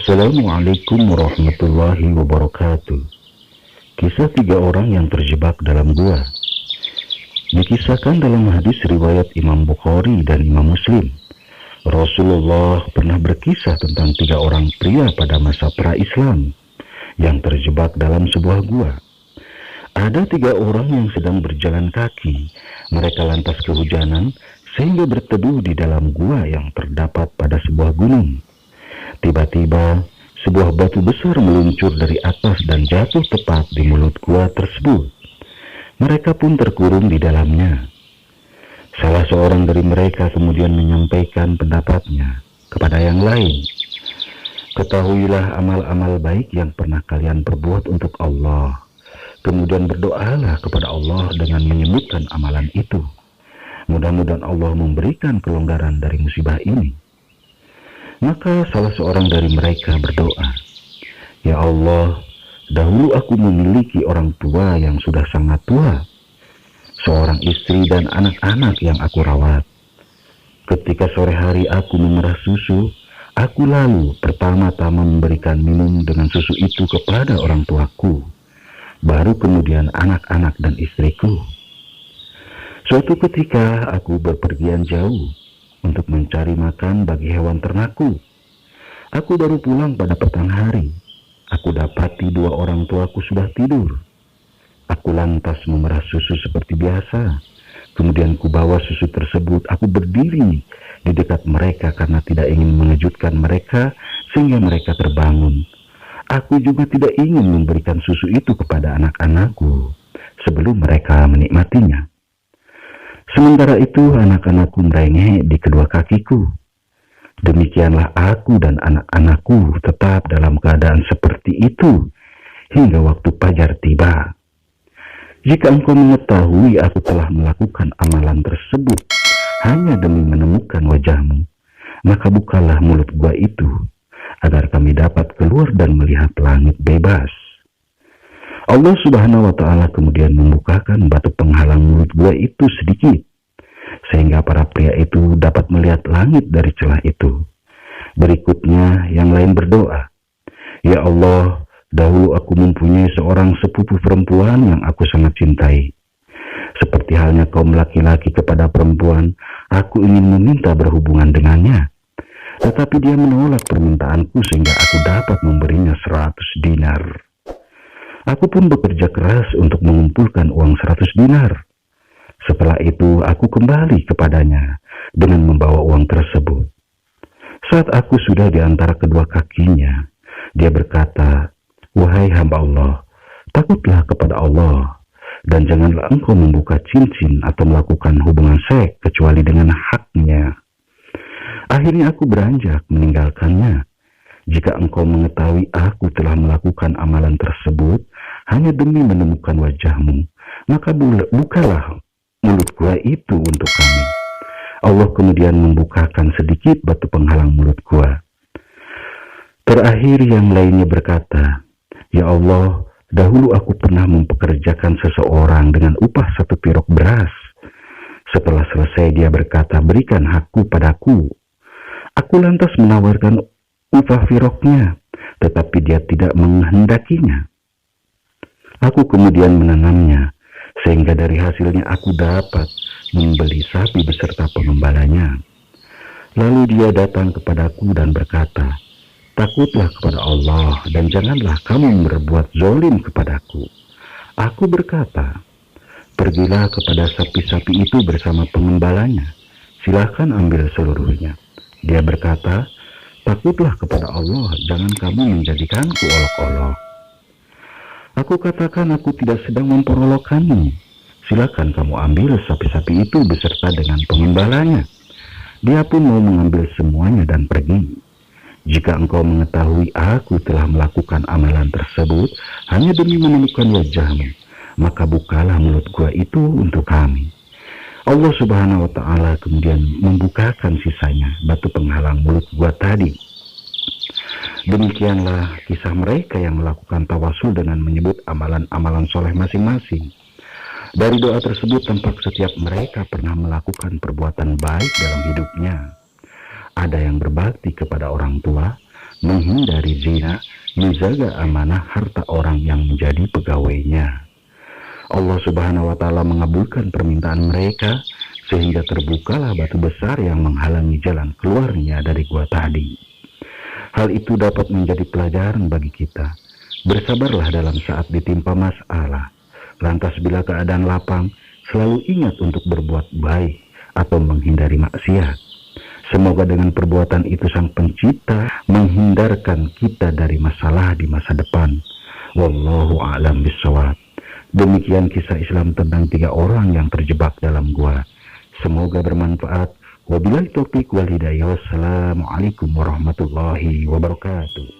Assalamualaikum warahmatullahi wabarakatuh. Kisah 3 orang yang terjebak dalam gua. Dikisahkan dalam hadis riwayat Imam Bukhari dan Imam Muslim. Rasulullah pernah berkisah tentang 3 orang pria pada masa pra-Islam yang terjebak dalam sebuah gua. Ada 3 orang yang sedang berjalan kaki. Mereka lantas kehujanan sehingga berteduh di dalam gua yang terdapat pada sebuah gunung. Tiba-tiba, sebuah batu besar meluncur dari atas dan jatuh tepat di mulut gua tersebut. Mereka pun terkurung di dalamnya. Salah seorang dari mereka kemudian menyampaikan pendapatnya kepada yang lain. Ketahuilah amal-amal baik yang pernah kalian perbuat untuk Allah. Kemudian berdoalah kepada Allah dengan menyebutkan amalan itu. Mudah-mudahan Allah memberikan kelonggaran dari musibah ini. Maka salah seorang dari mereka berdoa, "Ya Allah, dahulu aku memiliki orang tua yang sudah sangat tua, seorang istri dan anak-anak yang aku rawat. Ketika sore hari aku memerah susu, aku lalu pertama-tama memberikan minum dengan susu itu kepada orang tuaku, baru kemudian anak-anak dan istriku. Suatu ketika aku berpergian jauh untuk mencari makan bagi hewan ternakku. Aku baru pulang pada petang hari. Aku dapati 2 orang tuaku sudah tidur. Aku lantas memerah susu seperti biasa. Kemudian kubawa susu tersebut. Aku berdiri di dekat mereka karena tidak ingin mengejutkan mereka sehingga mereka terbangun. Aku juga tidak ingin memberikan susu itu kepada anak-anakku sebelum mereka menikmatinya. Sementara itu anak-anakku merengek di kedua kakiku. Demikianlah aku dan anak-anakku tetap dalam keadaan seperti itu hingga waktu fajar tiba. Jika engkau mengetahui aku telah melakukan amalan tersebut hanya demi menemukan wajahmu, maka bukalah mulut gua itu agar kami dapat keluar dan melihat langit bebas." Allah Subhanahu wa Ta'ala kemudian membukakan batu penghalang mulut gua itu sedikit, sehingga para pria itu dapat melihat langit dari celah itu. Berikutnya yang lain berdoa, "Ya Allah, dahulu aku mempunyai seorang sepupu perempuan yang aku sangat cintai. Seperti halnya kaum laki-laki kepada perempuan, aku ingin meminta berhubungan dengannya. Tetapi dia menolak permintaanku sehingga aku dapat memberinya 100 dinar. Aku pun bekerja keras untuk mengumpulkan uang 100 dinar. Setelah itu aku kembali kepadanya dengan membawa uang tersebut. Saat aku sudah di antara kedua kakinya, dia berkata, 'Wahai hamba Allah, takutlah kepada Allah, dan janganlah engkau membuka cincin atau melakukan hubungan seks kecuali dengan haknya.' Akhirnya aku beranjak meninggalkannya. Jika engkau mengetahui aku telah melakukan amalan tersebut hanya demi menemukan wajahmu, maka bukalah mulut gua itu untuk kami." Allah kemudian membukakan sedikit batu penghalang mulut gua. Terakhir yang lainnya berkata, "Ya Allah, dahulu aku pernah mempekerjakan seseorang dengan upah 1 pirok beras. Setelah selesai dia berkata, 'Berikan hakku padaku.' Aku lantas menawarkan upah firoknya, tetapi dia tidak menghendakinya. Aku kemudian menanamnya, sehingga dari hasilnya aku dapat membeli sapi beserta pengembalanya. Lalu dia datang kepadaku dan berkata, 'Takutlah kepada Allah dan janganlah kamu berbuat zalim kepadaku.' Aku berkata, 'Pergilah kepada sapi-sapi itu bersama pengembalanya. Silahkan ambil seluruhnya.' Dia berkata, 'Takutlah kepada Allah, jangan kamu menjadikanku olok-olok.' Aku katakan aku tidak sedang memperolokkanmu. Silakan kamu ambil sapi-sapi itu beserta dengan pengembalanya." Dia pun mau mengambil semuanya dan pergi. Jika engkau mengetahui aku telah melakukan amalan tersebut hanya demi menemukan wajahmu, maka bukalah mulut gua itu untuk kami. Allah Subhanahu wa Ta'ala kemudian membukakan sisanya batu penghalang mulut gua tadi. Demikianlah kisah mereka yang melakukan tawasul dengan menyebut amalan-amalan soleh masing-masing. Dari doa tersebut tampak setiap mereka pernah melakukan perbuatan baik dalam hidupnya. Ada yang berbakti kepada orang tua, menghindari zina, menjaga amanah harta orang yang menjadi pegawainya. Allah Subhanahu wa Ta'ala mengabulkan permintaan mereka, sehingga terbukalah batu besar yang menghalangi jalan keluarnya dari gua tadi. Hal itu dapat menjadi pelajaran bagi kita. Bersabarlah dalam saat ditimpa masalah. Lantas bila keadaan lapang, selalu ingat untuk berbuat baik atau menghindari maksiat. Semoga dengan perbuatan itu Sang Pencipta menghindarkan kita dari masalah di masa depan. Wallahu a'lam bishawab. Demikian kisah Islam tentang 3 orang yang terjebak dalam gua. Semoga bermanfaat. Wabillahi taufiq wal hidayah. Wassalamualaikum warahmatullahi wabarakatuh.